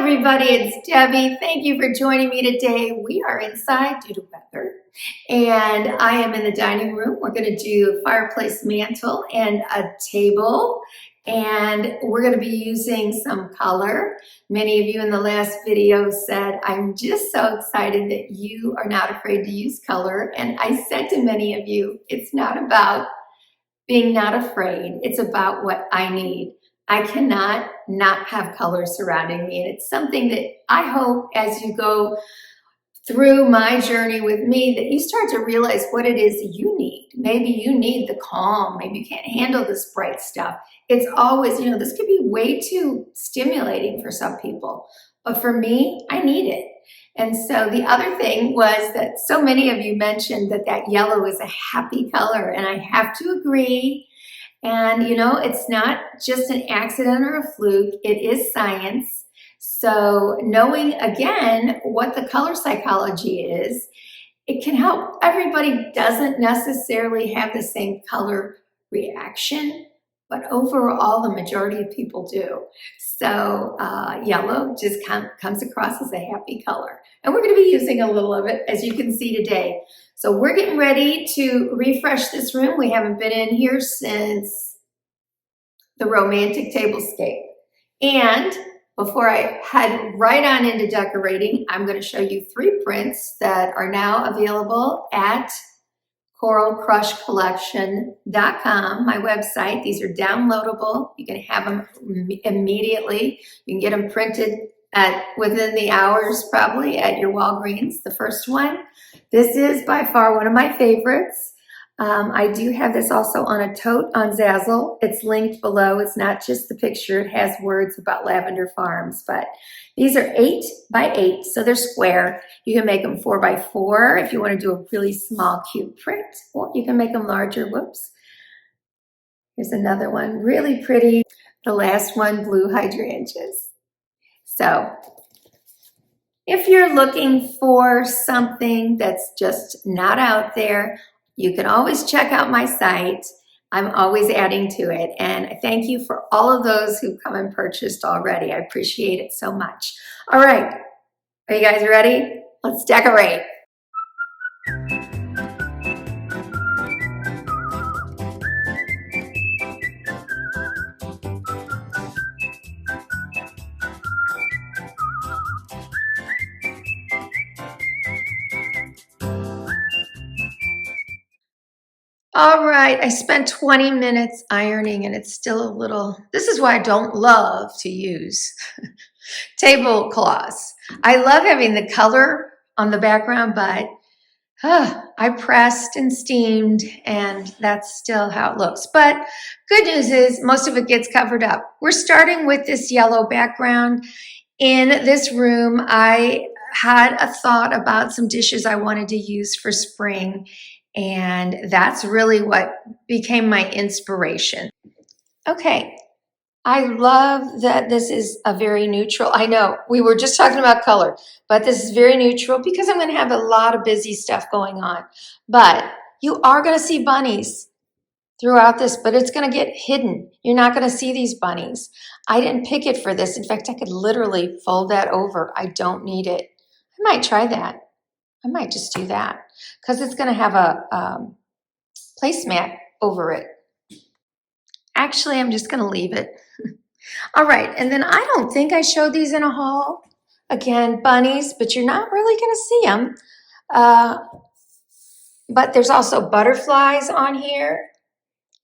everybody, it's Debbie. Thank you for joining me today. We are inside due to weather, and I am in the dining room. We're going to do a fireplace mantle and a table, and we're going to be using some color. Many of you in the last video said, I'm just so excited that you are not afraid to use color, and I said to many of you, it's not about being not afraid, it's about what I need. I cannot not have color surrounding me, and it's something that I hope as you go through my journey with me that you start to realize what it is you need. Maybe you need the calm, maybe you can't handle this bright stuff. It's always, this could be way too stimulating for some people, but for me, I need it. And so the other thing was that so many of you mentioned that yellow is a happy color, and I have to agree. And it's not just an accident or a fluke, it is science. So knowing again what the color psychology is, it can help. Everybody doesn't necessarily have the same color reaction, but overall the majority of people do. So yellow just comes across as a happy color. And we're going to be using a little of it, as you can see today. So we're getting ready to refresh this room. We haven't been in here since the romantic tablescape. And before I head right on into decorating, I'm going to show you 3 prints that are now available at coralcrushcollection.com, my website. These are downloadable. You can have them immediately. You can get them printed within the hours, probably at your Walgreens. The first one, this is by far one of my favorites. I do have this also on a tote on Zazzle. It's linked below. It's not just the picture. It has words about Lavender Farms, but these are 8 by 8, so they're square. You can make them 4 by 4 if you want to do a really small, cute print, or you can make them larger. Whoops. Here's another one, really pretty. The last one, blue hydrangeas. So if you're looking for something that's just not out there, you can always check out my site. I'm always adding to it. And I thank you for all of those who've come and purchased already. I appreciate it so much. All right, are you guys ready? Let's decorate. All right, I spent 20 minutes ironing and it's still a little, this is why I don't love to use tablecloths. I love having the color on the background, but I pressed and steamed and that's still how it looks. But good news is most of it gets covered up. We're starting with this yellow background. In this room, I had a thought about some dishes I wanted to use for spring, and that's really what became my inspiration. Okay, I love that this is a very neutral. I know we were just talking about color, but this is very neutral because I'm going to have a lot of busy stuff going on. But you are going to see bunnies throughout this, but it's going to get hidden. You're not going to see these bunnies. I didn't pick it for this. In fact, I could literally fold that over. I don't need it. I might try that. I might just do that because it's going to have a placemat over it. Actually, I'm just going to leave it. All right, and then I don't think I showed these in a haul. Again, bunnies, but you're not really going to see them. But there's also butterflies on here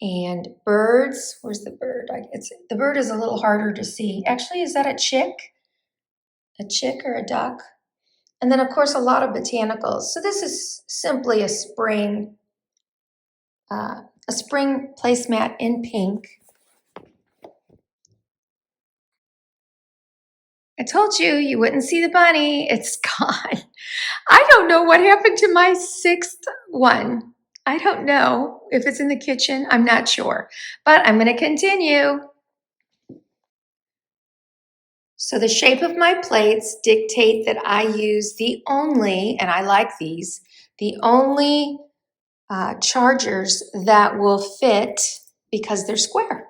and birds. Where's the bird? The bird is a little harder to see. Actually, is that a chick? A chick or a duck? And then, of course, a lot of botanicals. So this is simply a spring placemat in pink. I told you wouldn't see the bunny. It's gone. I don't know what happened to my 6th one. I don't know if it's in the kitchen. I'm not sure. But I'm going to continue. So the shape of my plates dictate that I use the only, and I like these, the only chargers that will fit because they're square.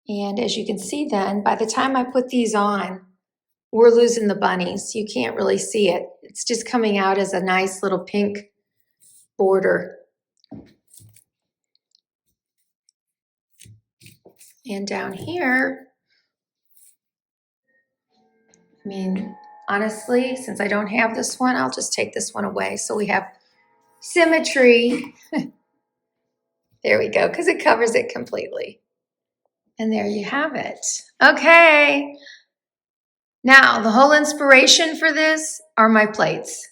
And as you can see then, by the time I put these on, we're losing the bunnies. You can't really see it. It's just coming out as a nice little pink border. And down here, I mean, honestly, since I don't have this one, I'll just take this one away. So we have symmetry. There we go, because it covers it completely. And there you have it. Okay. Now, the whole inspiration for this are my plates.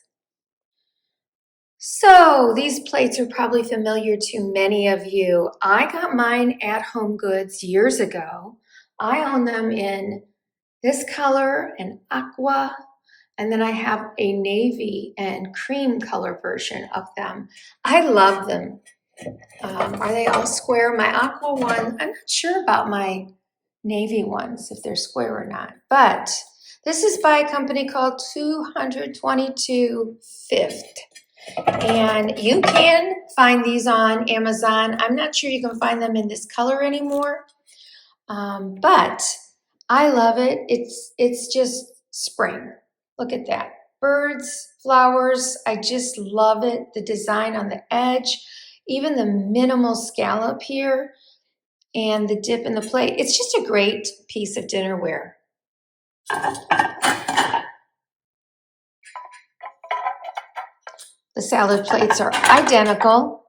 So these plates are probably familiar to many of you. I got mine at Home Goods years ago. I own them in this color and aqua, and then I have a navy and cream color version of them. I love them. Are they all square? My aqua one, I'm not sure about my navy ones, if they're square or not, but this is by a company called 222 Fifth. And you can find these on Amazon. I'm not sure you can find them in this color anymore, but I love it. It's just spring. Look at that. Birds, flowers, I just love it. The design on the edge, even the minimal scallop here and the dip in the plate. It's just a great piece of dinnerware. The salad plates are identical.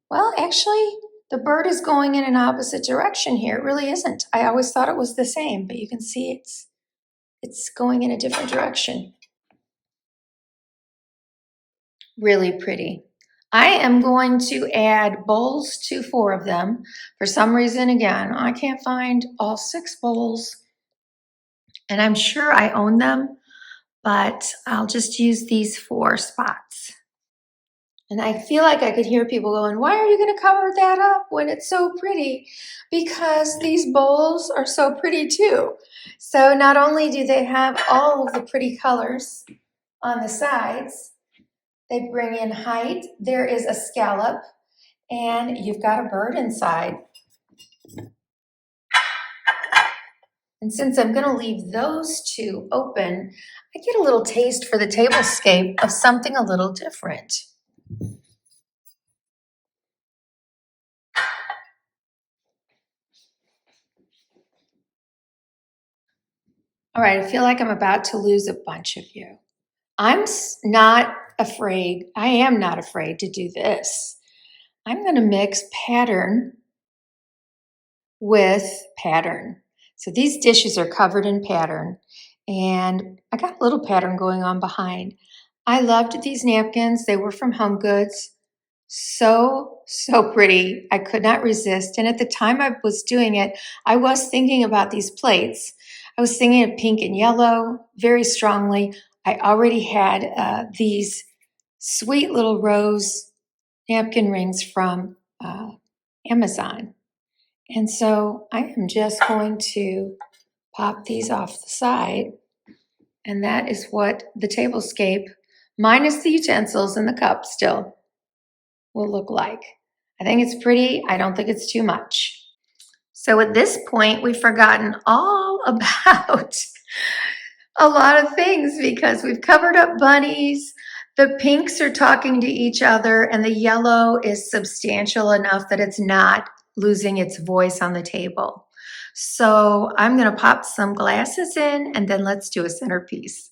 Well, actually, the bird is going in an opposite direction here. It really isn't. I always thought it was the same, but you can see it's going in a different direction. Really pretty. I am going to add bowls to 4 of them. For some reason, again, I can't find all 6 bowls, and I'm sure I own them, but I'll just use these 4 spots. And I feel like I could hear people going, why are you going to cover that up when it's so pretty? Because these bowls are so pretty too. So not only do they have all of the pretty colors on the sides, they bring in height. There is a scallop, and you've got a bird inside. And since I'm going to leave those 2 open, I get a little taste for the tablescape of something a little different. All right, I feel like I'm about to lose a bunch of you. I'm not afraid. I am not afraid to do this. I'm going to mix pattern with pattern. So these dishes are covered in pattern, and I got a little pattern going on behind. I loved these napkins. They were from Home Goods. So pretty. I could not resist. And at the time I was doing it, I was thinking about these plates. I was thinking of pink and yellow very strongly. I already had these sweet little rose napkin rings from Amazon. And so I am just going to pop these off the side. And that is what the tablescape, minus the utensils and the cup still, will look like. I think it's pretty. I don't think it's too much. So at this point, we've forgotten all about a lot of things because we've covered up bunnies. The pinks are talking to each other, and the yellow is substantial enough that it's not losing its voice on the table. So I'm going to pop some glasses in, and then let's do a centerpiece.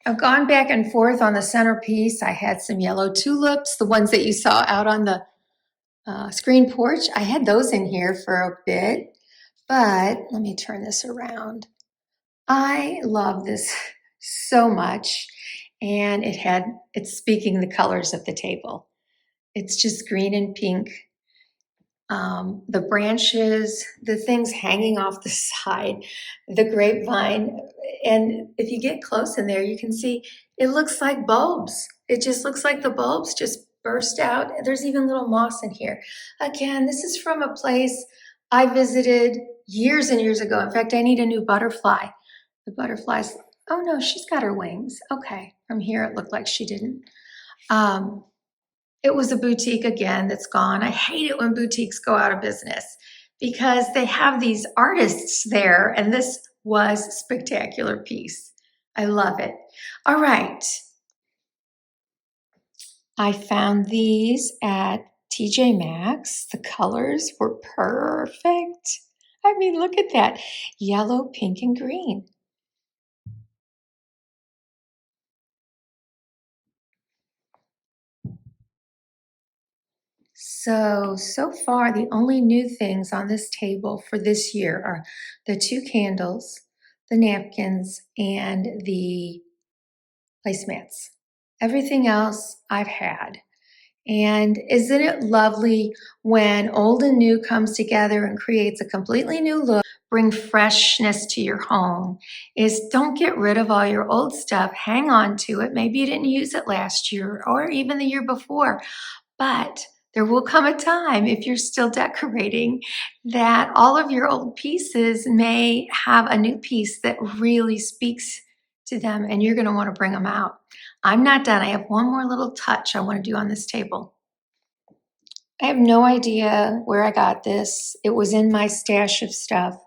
I've gone back and forth on the centerpiece. I had some yellow tulips, the ones that you saw out on the screen porch. I had those in here for a bit, but let me turn this around. I love this so much, and it's speaking the colors of the table. It's just green and pink. The branches, the things hanging off the side, the grapevine, and if you get close in there, you can see it looks like bulbs. It just looks like the bulbs just burst out. There's even little moss in here. Again, this is from a place I visited years and years ago. In fact, I need a new butterfly. The butterflies, oh no, she's got her wings. Okay, from here it looked like she didn't. It was a boutique again that's gone. I hate it when boutiques go out of business. because they have these artists there, and this was a spectacular piece. I love it. All right. I found these at TJ Maxx. The colors were perfect. I mean, look at that. Yellow, pink, and green. So far, the only new things on this table for this year are the 2 candles, the napkins, and the placemats. Everything else I've had. And isn't it lovely when old and new comes together and creates a completely new look, bring freshness to your home? Is don't get rid of all your old stuff. Hang on to it. Maybe you didn't use it last year or even the year before, but there will come a time, if you're still decorating, that all of your old pieces may have a new piece that really speaks to them, and you're going to want to bring them out. I'm not done. I have one more little touch I want to do on this table. I have no idea where I got this. It was in my stash of stuff.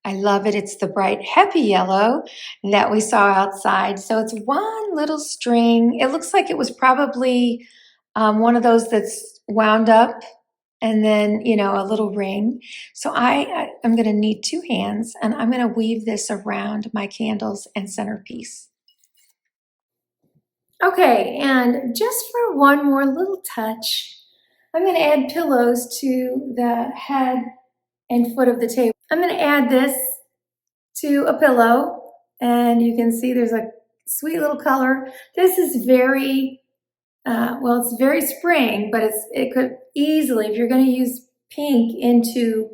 I love it. It's the bright happy yellow that we saw outside. So it's one little string. It looks like it was probably one of those that's wound up and then, you know, a little ring. So I'm going to need 2 hands, and I'm going to weave this around my candles and centerpiece. Okay, and just for one more little touch, I'm going to add pillows to the head and foot of the table. I'm going to add this to a pillow, and you can see there's a sweet little color. This is very, well, it's very spring, but it could easily, if you're going to use pink into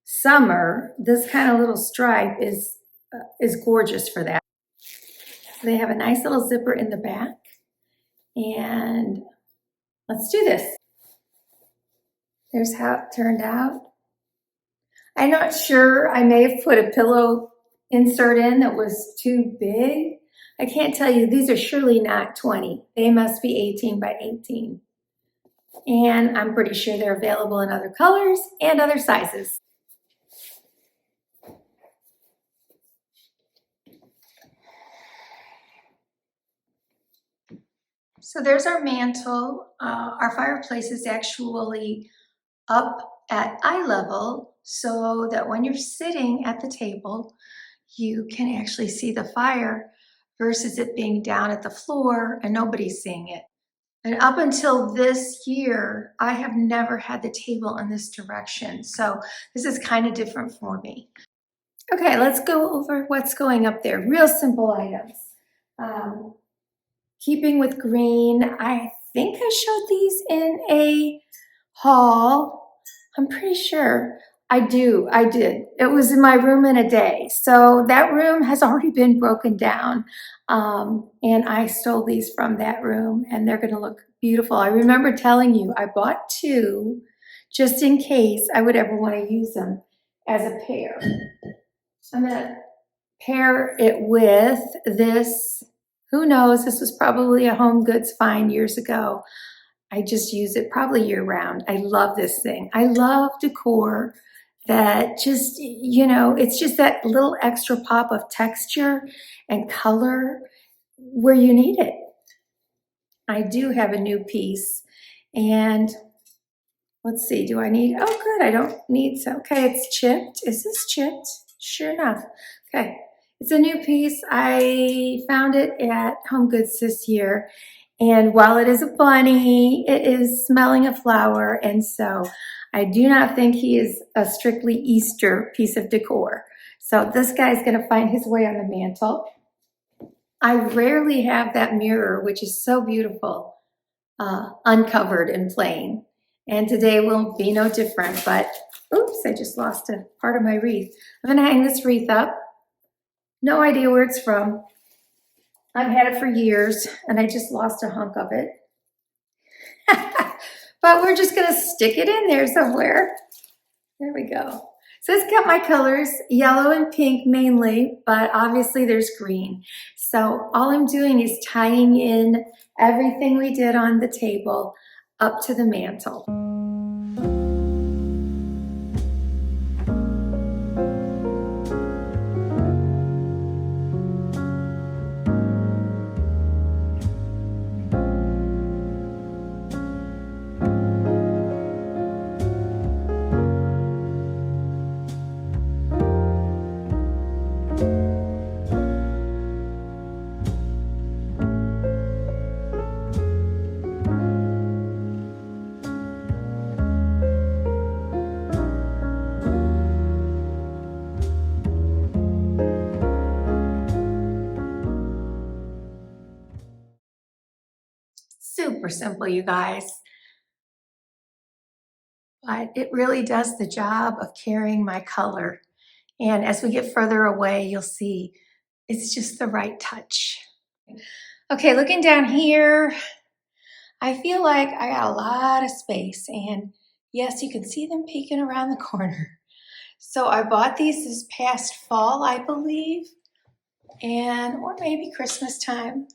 summer, this kind of little stripe is gorgeous for that. So they have a nice little zipper in the back, and let's do this. There's how it turned out. I'm not sure, I may have put a pillow insert in that was too big. I can't tell you, these are surely not 20. They must be 18 by 18. And I'm pretty sure they're available in other colors and other sizes. So there's our mantle. Our fireplace is actually up at eye level so that when you're sitting at the table, you can actually see the fire versus it being down at the floor and nobody's seeing it. And up until this year, I have never had the table in this direction. So this is kind of different for me. Okay, let's go over what's going up there. Real simple items. Keeping with green, I think I showed these in a haul. I'm pretty sure I did. It was in my room in a day. So that room has already been broken down. And I stole these from that room, and they're gonna look beautiful. I remember telling you I bought 2 just in case I would ever wanna use them as a pair. I'm gonna pair it with this. Who knows, this was probably a Home Goods find years ago. I just use it probably year round. I love this thing. I love decor that just, you know, it's just that little extra pop of texture and color where you need it. I do have a new piece, and let's see, do I need, oh good, I don't need, so, okay, it's chipped. Is this chipped? Sure enough. Okay, it's a new piece. I found it at Home Goods this year. And while it is a bunny, it is smelling a flower. And so I do not think he is a strictly Easter piece of decor. So this guy's gonna find his way on the mantle. I rarely have that mirror, which is so beautiful, uncovered and plain. And today will be no different, but oops, I just lost a part of my wreath. I'm gonna hang this wreath up. No idea where it's from. I've had it for years, and I just lost a hunk of it. But we're just gonna stick it in there somewhere. There we go. So it's got my colors, yellow and pink mainly, but obviously there's green. So all I'm doing is tying in everything we did on the table up to the mantle. super simple, you guys. But it really does the job of carrying my color. And as we get further away, you'll see it's just the right touch. Okay, looking down here, I feel like I got a lot of space, and yes, you can see them peeking around the corner. So I bought these this past fall, I believe, or maybe Christmas time,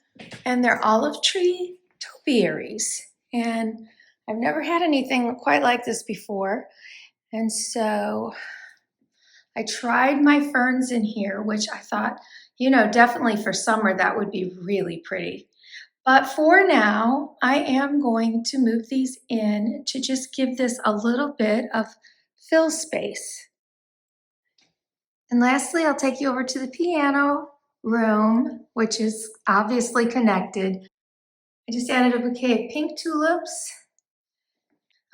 and they're olive tree topiaries. And I've never had anything quite like this before. And so I tried my ferns in here, which I thought, definitely for summer that would be really pretty. But for now, I am going to move these in to just give this a little bit of fill space. And lastly, I'll take you over to the piano room, which is obviously connected. I just added a bouquet of pink tulips.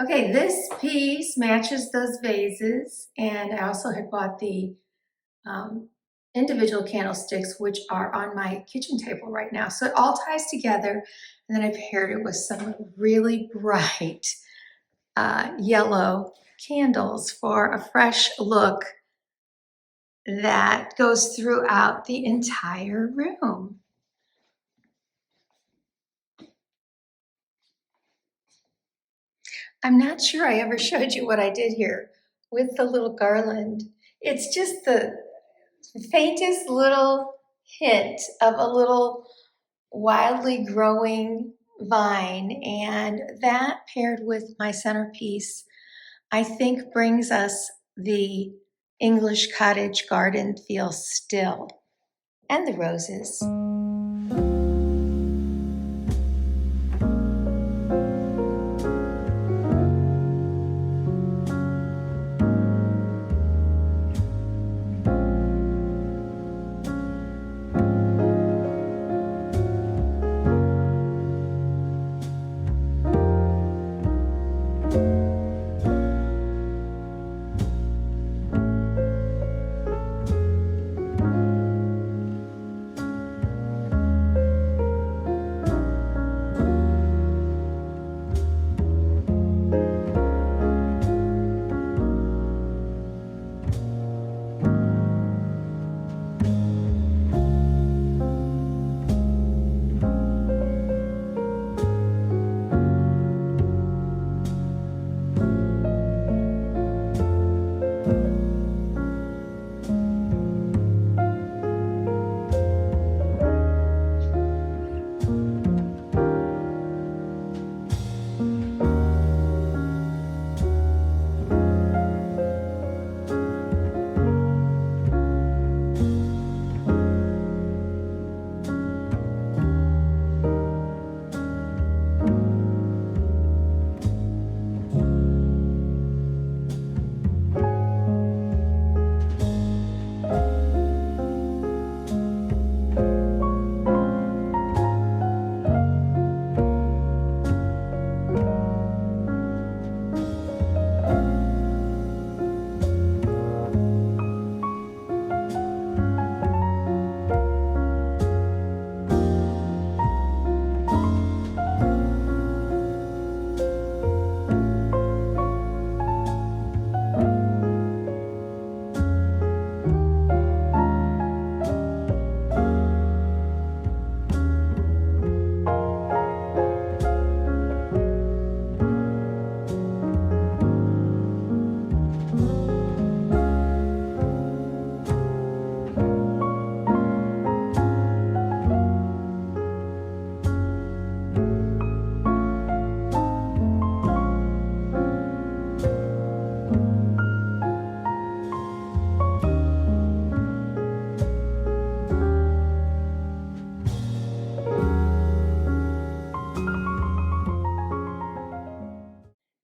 Okay, this piece matches those vases, and I also had bought the individual candlesticks, which are on my kitchen table right now. So it all ties together, and then I paired it with some really bright yellow candles for a fresh look that goes throughout the entire room. I'm not sure I ever showed you what I did here with the little garland. It's just the faintest little hint of a little wildly growing vine, and that paired with my centerpiece, I think brings us the English cottage garden feel still, and the roses.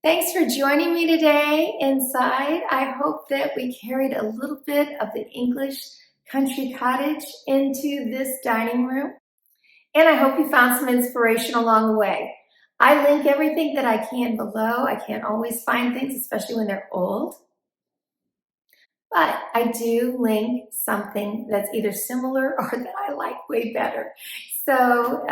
Thanks for joining me today inside. I hope that we carried a little bit of the English country cottage into this dining room. And I hope you found some inspiration along the way. I link everything that I can below. I can't always find things, especially when they're old. but I do link something that's either similar or that I like way better. So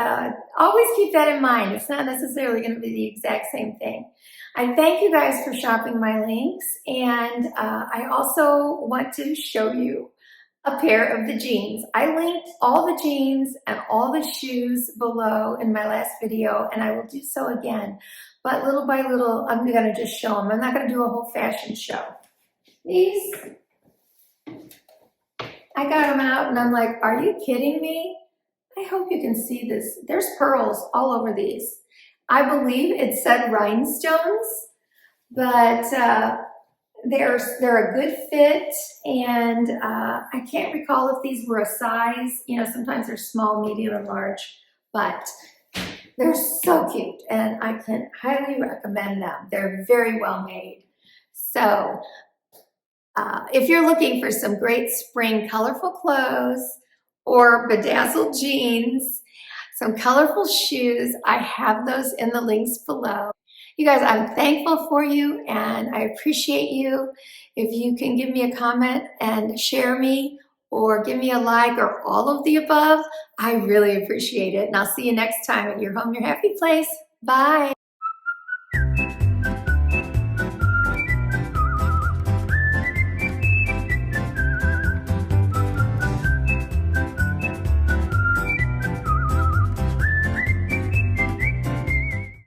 always keep that in mind. It's not necessarily going to be the exact same thing. I thank you guys for shopping my links, and I also want to show you a pair of the jeans. I linked all the jeans and all the shoes below in my last video, and I will do so again. But little by little, I'm going to just show them. I'm not going to do a whole fashion show. These, I got them out and I'm like, are you kidding me? I hope you can see this. There's pearls all over these. I believe it said rhinestones, but they're a good fit, and I can't recall if these were a size. You know, sometimes they're small, medium, and large, but they're so cute, and I can highly recommend them. They're very well made. So if you're looking for some great spring colorful clothes or bedazzled jeans, some colorful shoes, I have those in the links below. You guys, I'm thankful for you, and I appreciate you. If you can give me a comment and share me, or give me a like, or all of the above, I really appreciate it. And I'll see you next time at your home, your happy place. Bye.